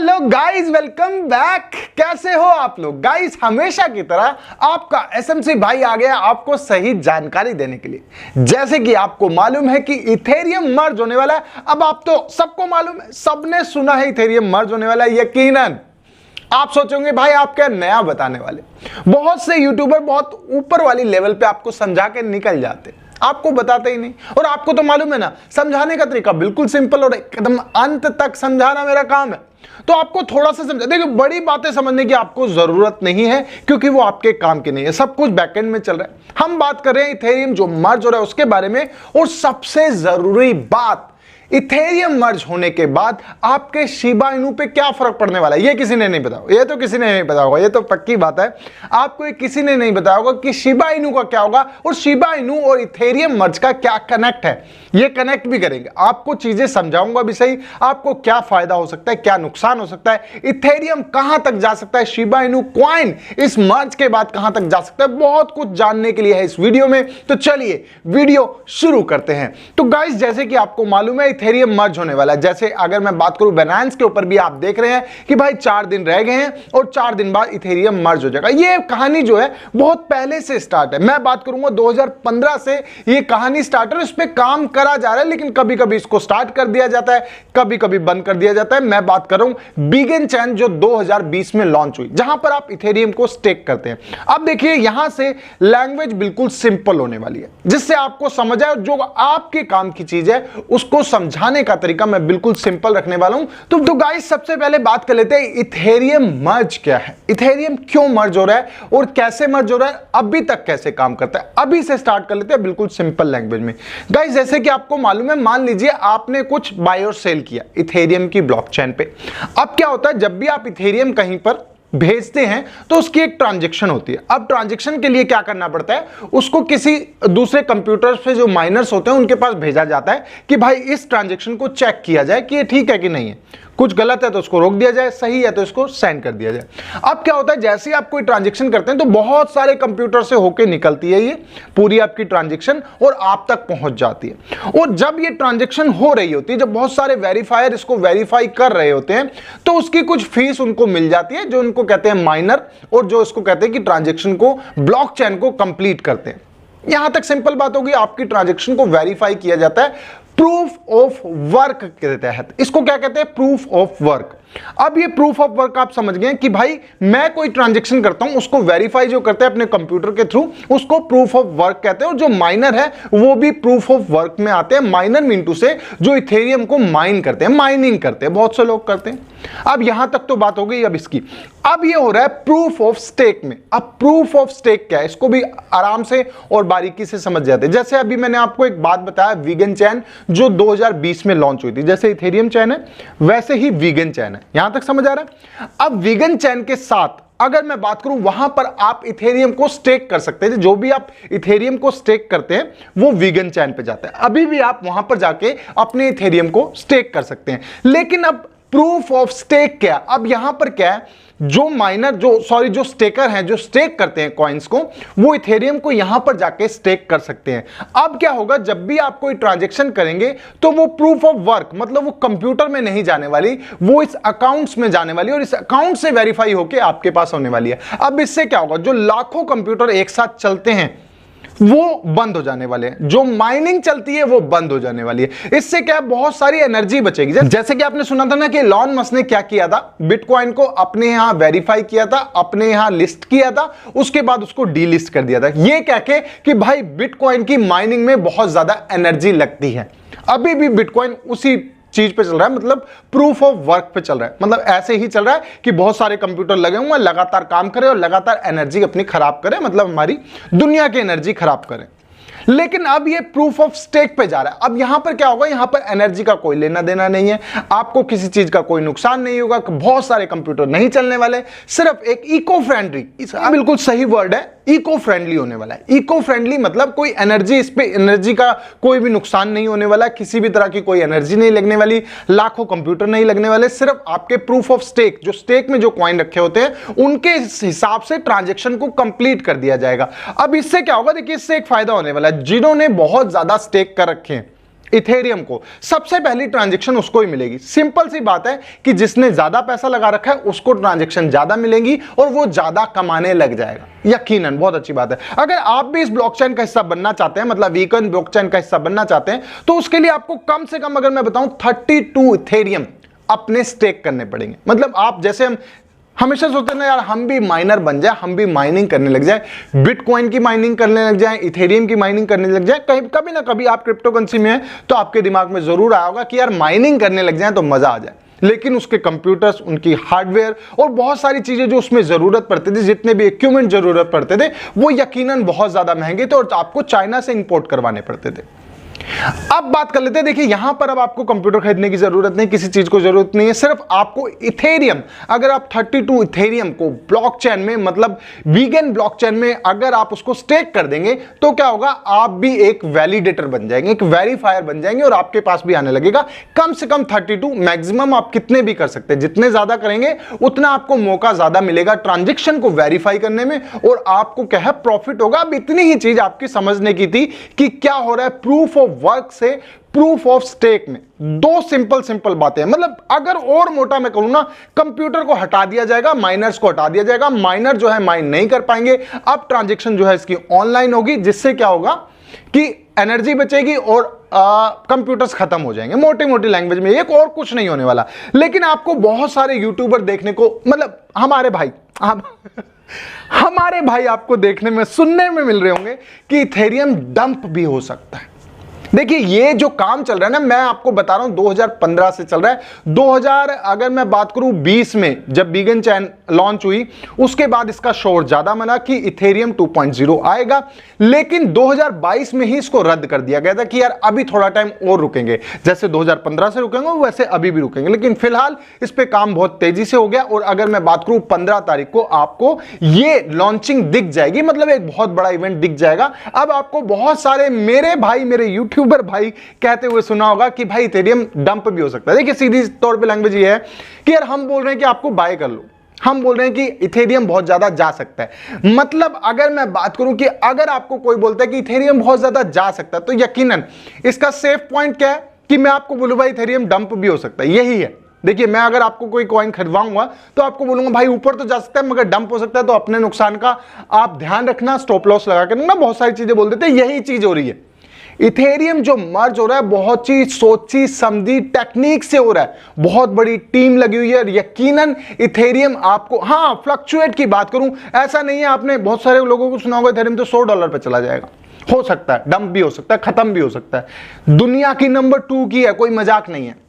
Hello guys, welcome back. कैसे हो आप लोग गाइस? हमेशा की तरह आपका एसएमसी भाई आ गया आपको सही जानकारी देने के लिए। जैसे कि आपको मालूम है कि इथेरियम मर्ज होने वाला है। अब आप तो सबको मालूम है, सबने सुना है इथेरियम मर्ज होने वाला है। यकीनन आप सोचोगे भाई आप क्या नया बताने वाले। बहुत से यूट्यूबर बहुत ऊपर वाली लेवल पे आपको समझा के निकल जाते, आपको बताते ही नहीं। और आपको तो मालूम है ना, समझाने का तरीका बिल्कुल सिंपल और एकदम अंत तक समझाना मेरा काम है। तो आपको थोड़ा सा समझा, देखिए बड़ी बातें समझने की आपको जरूरत नहीं है क्योंकि वो आपके काम की नहीं है। सब कुछ बैकएंड में चल रहा है। हम बात कर रहे हैं इथेरियम जो मर्ज हो रहा है उसके बारे में। और सबसे जरूरी बात, इथेरियम मर्ज होने के बाद आपके शिबा इनू पे क्या फर्क पड़ने वाला है, ये किसी ने नहीं बताया। ये तो किसी ने नहीं बताया होगा, ये तो पक्की बात है। आपको ये किसी ने नहीं बताया होगा कि शिबा इनू का क्या होगा और शिबा इनू और इथेरियम मर्ज का क्या कनेक्ट है। ये कनेक्ट भी करेंगे, आपको चीजें समझाऊंगा भी सही। आपको क्या फायदा हो सकता है, क्या नुकसान हो सकता है, इथेरियम कहां तक जा सकता है, शिबा इनू कॉइन इस मर्ज के बाद कहां तक जा सकता है, बहुत कुछ जानने के लिए है इस वीडियो में। तो चलिए वीडियो शुरू करते हैं। तो गाइस, जैसे कि आपको मालूम है इथेरियम मर्ज होने वाला है। जैसे अगर मैं बात करूं बाइनेंस के ऊपर भी आप देख रहे हैं कि भाई 4 दिन रह गए हैं और 4 दिन बाद इथेरियम मर्ज हो जाएगा। ये कहानी जो है बहुत पहले से स्टार्ट है। मैं बात करूंगा 2015 से ये कहानी स्टार्ट है। इस पे काम करा जा रहा है, लेकिन कभी कभी इसको स्टार्ट कर दिया जाता है, कभी कभी बंद कर दिया जाता है। मैं बात कर रहा हूं बीगन चैन जो 2020 में लॉन्च हुई, जहां पर आप इथेरियम को स्टेक करते हैं। अब देखिए यहां से लैंग्वेज बिल्कुल सिंपल होने वाली है, जिससे आपको समझ आए। जो आपके काम की चीज है उसको समझाने का तरीका मैं बिल्कुल सिंपल रखने वाला हूं। तो गाइस, सबसे पहले बात कर लेते हैं इथेरियम मर्ज क्या है, इथेरियम क्यों मर्ज हो रहा है और कैसे मर्ज हो रहा है, अभी तक कैसे काम करता है। अभी से स्टार्ट कर लेते हैं बिल्कुल सिंपल लैंग्वेज में। गाइस, जैसे कि आपको मालूम है, मान लीजिए आपने कुछ बाय और सेल किया इथेरियम की ब्लॉकचेन पे। अब क्या होता है, जब भी आप इथेरियम कहीं पर भेजते हैं तो उसकी एक ट्रांजैक्शन होती है। अब ट्रांजैक्शन के लिए क्या करना पड़ता है, उसको किसी दूसरे कंप्यूटर पे जो माइनर्स होते हैं उनके पास भेजा जाता है कि भाई इस ट्रांजैक्शन को चेक किया जाए कि ये ठीक है कि नहीं है। कुछ गलत है तो उसको रोक दिया जाए, सही है तो इसको सेंड कर दिया जाए। अब क्या होता है, जैसे ही आप कोई ट्रांजैक्शन करते हैं तो बहुत सारे कंप्यूटर से होकर निकलती है ये पूरी आपकी ट्रांजैक्शन और आप तक पहुंच जाती है। और जब ये ट्रांजैक्शन हो रही होती है, जब बहुत सारे वेरीफायर इसको वेरीफाई कर रहे होते हैं, तो उसकी कुछ फीस उनको मिल जाती है, जो उनको कहते हैं माइनर, और जो इसको कहते हैं कि ट्रांजैक्शन को, ब्लॉकचेन को कंप्लीट करते हैं। यहां तक सिंपल बात होगी, आपकी ट्रांजैक्शन को वेरीफाई किया जाता है प्रूफ ऑफ वर्क के तहत। इसको क्या कहते हैं, प्रूफ ऑफ वर्क। अब ये प्रूफ ऑफ वर्क आप समझ गए कि भाई मैं कोई ट्रांजैक्शन करता हूं, उसको वेरीफाई जो करते हैं अपने कंप्यूटर के थ्रू, उसको प्रूफ ऑफ वर्क कहते हैं। और जो माइनर है वो भी प्रूफ ऑफ वर्क में आते हैं। माइनर मींटू से जो इथेरियम को माइन करते हैं, माइनिंग करते हैं, बहुत से लोग करते हैं। अब यहां तक तो बात हो गई अब इसकी। अब ये हो रहा है प्रूफ ऑफ स्टेक में। अब प्रूफ ऑफ स्टेक क्या है, इसको भी आराम से और बारीकी से समझ जाते हैं। जैसे अभी मैंने आपको एक बात बताया, वीगन चैन जो 2020 में लॉन्च हुई थी, जैसे इथेरियम चैन है वैसे ही वीगन चैन है। यहां तक समझ आ रहा है। अब वीगन चैन के साथ अगर मैं बात करूं, वहां पर आप इथेरियम को स्टेक कर सकते हैं। जो भी आप इथेरियम को स्टेक करते हैं वो वीगन चैन पे जाता है। अभी भी आप वहां पर जाके अपने इथेरियम को स्टेक कर सकते हैं। लेकिन अब प्रूफ ऑफ स्टेक क्या, अब यहां पर क्या है, जो माइनर जो स्टेकर हैं, जो स्टेक करते हैं कॉइन्स को, वो इथेरियम को यहां पर जाके स्टेक कर सकते हैं। अब क्या होगा, जब भी आप कोई ट्रांजैक्शन करेंगे तो वो प्रूफ ऑफ वर्क, मतलब वो कंप्यूटर में नहीं जाने वाली, वो इस अकाउंट्स में जाने वाली और इस अकाउंट से वेरीफाई होके आपके पास होने वाली है। अब इससे क्या होगा, जो लाखों कंप्यूटर एक साथ चलते हैं वो बंद हो जाने वाले हैं, जो माइनिंग चलती है वो बंद हो जाने वाली है। इससे क्या है, बहुत सारी एनर्जी बचेगी। जैसे कि आपने सुना था ना कि एलन मस्क ने क्या किया था, बिटकॉइन को अपने यहां वेरीफाई किया था, अपने यहां लिस्ट किया था, उसके बाद उसको डीलिस्ट कर दिया था, ये कह के कि भाई बिटकॉइन की माइनिंग में बहुत ज्यादा एनर्जी लगती है। अभी भी बिटकॉइन उसी चीज पे चल रहा है, मतलब प्रूफ ऑफ वर्क पे चल रहा है। मतलब ऐसे ही चल रहा है कि बहुत सारे कंप्यूटर लगे हुए हैं, लगातार काम करें और लगातार एनर्जी अपनी खराब करें, मतलब हमारी दुनिया की एनर्जी खराब करें। लेकिन अब ये प्रूफ ऑफ स्टेक पे जा रहा है। अब यहां पर क्या होगा, यहां पर एनर्जी का कोई लेना देना नहीं है, आपको किसी चीज का कोई नुकसान नहीं होगा, बहुत सारे कंप्यूटर नहीं चलने वाले, सिर्फ एक इको फ्रेंडली, बिल्कुल सही वर्ड है, इको फ्रेंडली होने वाला है। इको फ्रेंडली मतलब कोई एनर्जी, इस पे एनर्जी का कोई भी नुकसान नहीं होने वाला, किसी भी तरह की कोई एनर्जी नहीं लगने वाली, लाखों कंप्यूटर नहीं लगने वाले, सिर्फ आपके प्रूफ ऑफ स्टेक, जो स्टेक में जो कॉइन रखे होते हैं उनके हिसाब से ट्रांजैक्शन को कंप्लीट कर दिया जाएगा। अब इससे क्या होगा, देखिए इससे एक फायदा होने वाला है, जिन्होंने बहुत ज्यादा स्टेक कर रखे हैं इथेरियम को सबसे पहली ट्रांजैक्शन उसको ही मिलेगी। सिंपल सी बात है कि जिसने ज्यादा पैसा लगा रखा है उसको ट्रांजैक्शन ज्यादा मिलेंगी और वो ज्यादा कमाने लग जाएगा, यकीनन। बहुत अच्छी बात है। अगर आप भी इस ब्लॉकचेन का हिस्सा बनना चाहते हैं, मतलब वीकेंड ब्लॉकचेन का हिस्सा बनना चाहते हैं, तो उसके लिए आपको कम से कम, अगर मैं बताऊं, 32 इथेरियम अपने स्टेक करने पड़ेंगे। मतलब आप, जैसे हम हमेशा सोचते हैं ना यार, हम भी माइनर बन जाए, हम भी माइनिंग करने लग जाए, बिटकॉइन की माइनिंग करने लग जाए, इथेरियम की माइनिंग करने लग जाए। कहीं कभी ना कभी आप क्रिप्टो करेंसी में हैं तो आपके दिमाग में जरूर आया होगा कि यार माइनिंग करने लग जाए तो मजा आ जाए। लेकिन उसके कंप्यूटर्स, उनकी हार्डवेयर और बहुत सारी चीजें जो उसमें जरूरत पड़ती थी, जितने भी इक्विपमेंट जरूरत पड़ते थे, वो यकीनन बहुत ज्यादा महंगे थे और आपको चाइना से इंपोर्ट करवाने पड़ते थे। अब बात कर लेते हैं। देखिए यहां पर अब आपको कंप्यूटर खरीदने की जरूरत नहीं, किसी चीज को जरूरत नहीं है, सिर्फ आपको इथेरियम, अगर आप 32 इथेरियम को ब्लॉकचेन में, मतलब वीगन ब्लॉकचेन में अगर आप उसको स्टेक कर देंगे तो क्या होगा, आप भी एक वैलिडेटर बन जाएंगे, एक वेरीफायर बन जाएंगे और आपके पास भी आने लगेगा कम से कम 32। मैक्सिमम आप कितने भी कर सकते हैं, जितने ज्यादा करेंगे उतना आपको मौका ज्यादा मिलेगा ट्रांजेक्शन को वेरीफाई करने में और आपको क्या है, प्रॉफिट होगा। अब इतनी ही चीज आपकी समझने की थी कि क्या हो रहा है प्रूफ ऑफ वर्क से प्रूफ ऑफ स्टेक में। दो सिंपल बातें हैं। मतलब अगर और मोटा मैं कहूं ना, कंप्यूटर को हटा दिया जाएगा, माइनर्स को हटा दिया जाएगा, माइनर जो है माइन नहीं कर पाएंगे। अब ट्रांजैक्शन जो है इसकी ऑनलाइन होगी, जिससे क्या होगा कि एनर्जी बचेगी और कंप्यूटर्स खत्म हो जाएंगे। मोटी मोटी लैंग्वेज में एक और कुछ नहीं होने वाला। लेकिन आपको बहुत सारे यूट्यूबर देखने को, मतलब हमारे भाई हमारे भाई आपको देखने में, सुनने में मिल रहे होंगे कि इथेरियम डंप भी हो सकता है। देखिए ये जो काम चल रहा है ना, मैं आपको बता रहा हूं 2015 से चल रहा है। 2000 अगर मैं बात करूं 20 में जब बीगन चैन लॉन्च हुई, उसके बाद इसका शोर ज्यादा बना कि इथेरियम 2.0 आएगा। लेकिन 2022 में ही इसको रद्द कर दिया गया था कि यार अभी थोड़ा टाइम और रुकेंगे, जैसे 2015 से रुकेंगे वैसे अभी भी रुकेंगे। लेकिन फिलहाल इस पे काम बहुत तेजी से हो गया और अगर मैं बात करूं 15 तारीख को आपको ये लॉन्चिंग दिख जाएगी, मतलब एक बहुत बड़ा इवेंट दिख जाएगा। अब आपको बहुत सारे मेरे भाई, मेरे यूट्यूबर भाई कहते हुए सुना होगा कि भाई इथेरियम डंप भी हो सकता है। देखिए सीधी तौर पे लैंग्वेज ये है कि यार हम बोल रहे हैं कि आपको बाय कर लो, हम बोल रहे हैं कि इथेरियम बहुत ज्यादा जा सकता है। मतलब अगर मैं बात करूं कि अगर आपको कोई बोलता है कि इथेरियम बहुत ज्यादा जा सकता है, तो यकीनन इसका सेफ पॉइंट क्या है कि मैं आपको बोलूं भाई इथेरियम डंप भी हो सकता है, यही है। देखिए मैं अगर आपको कोई कॉइन खरीदवाऊंगा तो आपको बोलूंगा भाई ऊपर तो जा सकता है मगर डंप हो सकता है, तो अपने नुकसान का आप ध्यान रखना, स्टॉप लॉस लगा कर ना, बहुत सारी चीजें बोल देते हैं। यही चीज हो रही है। इथेरियम जो मर्ज हो रहा है बहुत ही सोची समझी टेक्निक से हो रहा है, बहुत बड़ी टीम लगी हुई है। यकीनन इथेरियम आपको, हाँ फ्लक्चुएट की बात करूं, ऐसा नहीं है, आपने बहुत सारे लोगों को सुना होगा इथेरियम तो $100 पे चला जाएगा, हो सकता है डंप भी हो सकता है, खत्म भी हो सकता है। दुनिया की नंबर 2 की है, कोई मजाक नहीं है,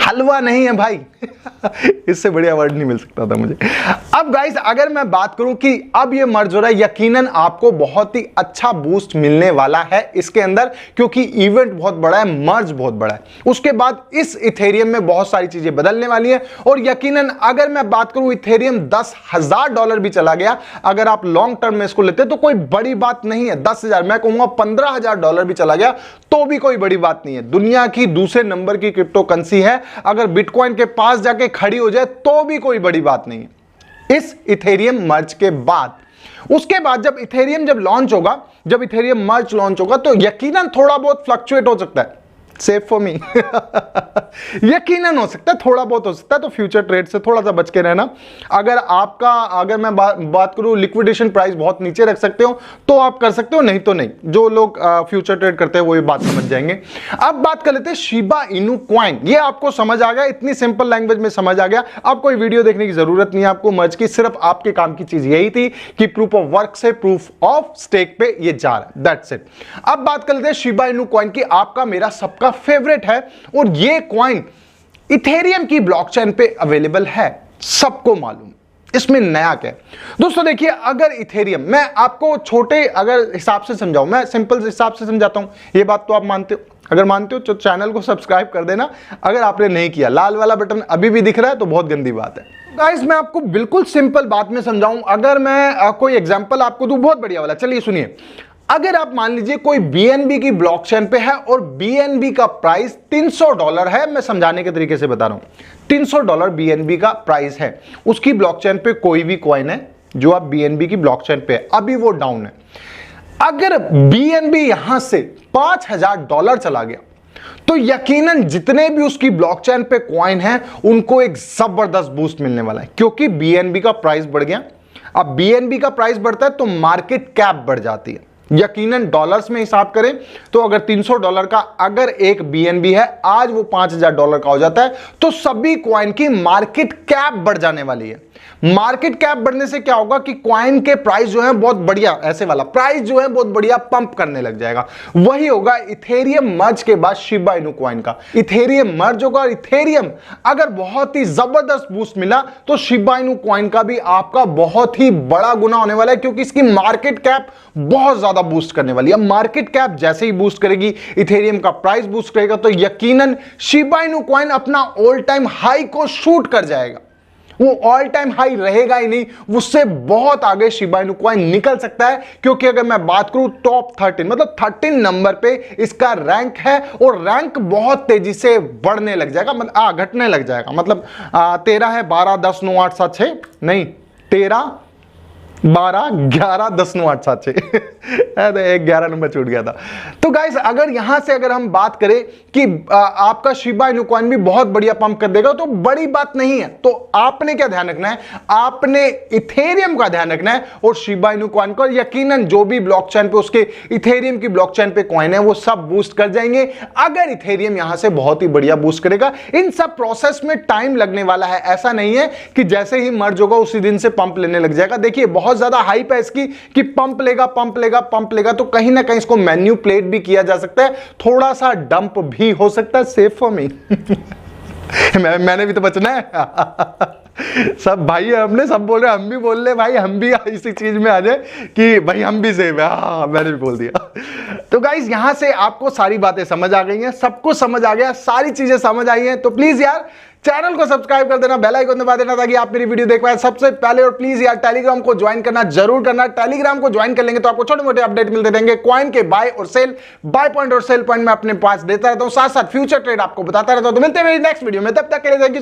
हलवा नहीं है भाई इससे बढ़िया वर्ड नहीं मिल सकता था मुझे। अब गाइस अगर मैं बात करूं कि अब ये मर्ज हो रहा है, यकीनन आपको बहुत ही अच्छा बूस्ट मिलने वाला है इसके अंदर, क्योंकि इवेंट बहुत बड़ा है, मर्ज बहुत बड़ा है। उसके बाद इस इथेरियम में बहुत सारी चीजें बदलने वाली है और यकीनन अगर मैं बात करूं इथेरियम $10,000 भी चला गया, अगर आप लॉन्ग टर्म में इसको लेते तो कोई बड़ी बात नहीं है। 10,000 मैं कहूंगा $15,000 भी चला गया तो भी कोई बड़ी बात नहीं है। दुनिया की दूसरे नंबर की क्रिप्टो करेंसी है, अगर बिटकॉइन के पास जाके खड़ी हो जाए तो भी कोई बड़ी बात नहीं है इस इथेरियम मर्ज के बाद। उसके बाद जब इथेरियम लॉन्च होगा, जब इथेरियम मर्ज लॉन्च होगा तो यकीनन थोड़ा बहुत फ्लक्चुएट हो सकता है, सेफ फॉर मी यकीनन हो सकता है, थोड़ा बहुत हो सकता है। तो फ्यूचर ट्रेड से थोड़ा सा बच के रहना। अगर मैं बात करूं लिक्विडेशन प्राइस बहुत नीचे रख सकते हो तो आप कर सकते हो, नहीं तो नहीं। जो लोग फ्यूचर ट्रेड करते हैं वो ये बात समझ जाएंगे। अब बात कर लेते हैं शिबा इनू कॉइन। ये आपको समझ आ गया, इतनी सिंपल लैंग्वेज में समझ आ गया, अब कोई वीडियो देखने की जरूरत नहीं है आपको मर्ज की। सिर्फ आपके काम की चीज यही थी कि प्रूफ ऑफ वर्क से प्रूफ ऑफ स्टेक पे ये जा रहा है, दैट्स इट। अब बात कर लेते हैं शिबा इनू कॉइन की, आपका मेरा सबका फेवरेट है और ये कॉइन इथेरियम की ब्लॉकचेन पे अवेलेबल है, सबको मालूम। इसमें नया क्या है दोस्तों? देखिए अगर इथेरियम, मैं आपको छोटे अगर हिसाब से समझाऊं, मैं सिंपल हिसाब से समझाता हूं, ये बात तो आप मानते हो, अगर मानते हो तो चैनल को सब्सक्राइब कर देना। अगर आपने नहीं किया, लाल वाला बटन अभी भी दिख रहा है तो बहुत गंदी बात है। गाइस मैं आपको बिल्कुल सिंपल बात में समझाऊं, अगर मैं कोई एग्जांपल आपको दूं बहुत बढ़िया वाला, चलिए सुनिए। अगर आप मान लीजिए कोई बीएनबी की ब्लॉकचेन पे है और बीएनबी का प्राइस $300 है, मैं समझाने के तरीके से बता रहा हूं, $300 बीएनबी का प्राइस है, उसकी ब्लॉकचेन पे कोई भी कॉइन है जो आप बीएनबी की ब्लॉकचेन पे है, अभी वो डाउन है। अगर बीएनबी यहां से $5,000 चला गया तो यकीनन जितने भी उसकी ब्लॉकचेन पे कॉइन है उनको एक जबरदस्त बूस्ट मिलने वाला है, क्योंकि बीएनबी का प्राइस बढ़ गया। अब बीएनबी का प्राइस बढ़ता है तो मार्केट कैप बढ़ जाती है। यकीनन डॉलर्स में हिसाब करें तो अगर $300 का अगर एक बीएनबी है, आज वो $5000 का हो जाता है, तो सभी कॉइन की मार्केट कैप बढ़ जाने वाली है। मार्केट कैप बढ़ने से क्या होगा कि कॉइन के प्राइस जो है बहुत बढ़िया, ऐसे वाला प्राइस जो है बहुत बढ़िया पंप करने लग जाएगा। वही होगा इथेरियम मर्ज के बाद शिबा इनू कॉइन का। इथेरियम मर्ज होगा और इथेरियम अगर बहुत ही जबरदस्त बूस्ट मिला तो शिबा इनू कॉइन का भी आपका बहुत ही बड़ा गुना होने वाला है, क्योंकि इसकी मार्केट कैप बहुत ज्यादा बूस्ट करने वाली है। मार्केट कैप जैसे ही बूस्ट करेगी, इथेरियम का प्राइस बूस्ट करेगा, तो यकीनन शिबा इनू कॉइन अपना ऑल टाइम हाई को शूट कर जाएगा। वो ऑल टाइम हाई रहेगा ही नहीं, उससे बहुत आगे शिबा इनू कॉइन निकल सकता है, क्योंकि अगर मैं बात करूं टॉप 13 मतलब 13 नंबर पे इसका रैंक है, और रैंक बहुत तेजी से बढ़ने लग जाएगा, मतलब घटने लग जाएगा। मतलब 13 है, 12 10 9 8 7 6 नहीं 13 12 11 10 9 8 7 6 एक 11 नंबर छूट गया था। तो गाइस अगर यहां से अगर हम बात करें कि आपका शिबा इनू कॉइन भी बहुत बढ़िया पंप कर देगा, तो बड़ी बात नहीं है। तो आपने क्या ध्यान रखना है, आपने इथेरियम का ध्यान रखना है और शिबा इनू कॉइन को। यकीनन जो भी ब्लॉकचेन पे उसके इथेरियम की ब्लॉकचेन पे कॉइन है वो सब बूस्ट कर जाएंगे, अगर इथेरियम यहां से बहुत ही बढ़िया बूस्ट करेगा। इन सब प्रोसेस में टाइम लगने वाला है, ऐसा नहीं है कि जैसे ही मर्ज होगा उसी दिन से पंप लेने लग जाएगा। देखिए बहुत ज्यादा हाइप है इसकी कि पंप लेगा पंप लेगा पंप लेगा, तो कहीं ना कहीं इसको मैन्युपुलेट भी किया जा सकता है, थोड़ा सा डंप भी हो सकता है। सेफ फॉर मी मैंने भी तो बचना है सब भाई है, हमने सब बोल रहे, हम भी बोल रहे भाई, हम भी इसी चीज में आ जाए कि भाई हम भी सेफ है। हाँ मैंने भी बोल दिया। तो गाइस यहां से आपको सारी बातें समझ आ गई हैं, सब कुछ समझ आ गया, सारी चीजें समझ आई हैं, तो प्लीज यार चैनल को सब्सक्राइब कर देना, बेल आइकन दबा देना ताकि आप मेरी वीडियो देख पाए सबसे पहले। और प्लीज यार टेलीग्राम को ज्वाइन करना जरूर करना। टेलीग्राम को ज्वाइन कर लेंगे तो आपको छोटे मोटे अपडेट मिलते रहेंगे, कॉइन के बाय और सेल, बाय पॉइंट और सेल पॉइंट में अपने पास देता रहता हूं, साथ साथ फ्यूचर ट्रेड आपको बताता रहता हूं। तो मिलते हैं मेरी नेक्स्ट वीडियो में, तब तक के लिए थैंक यू।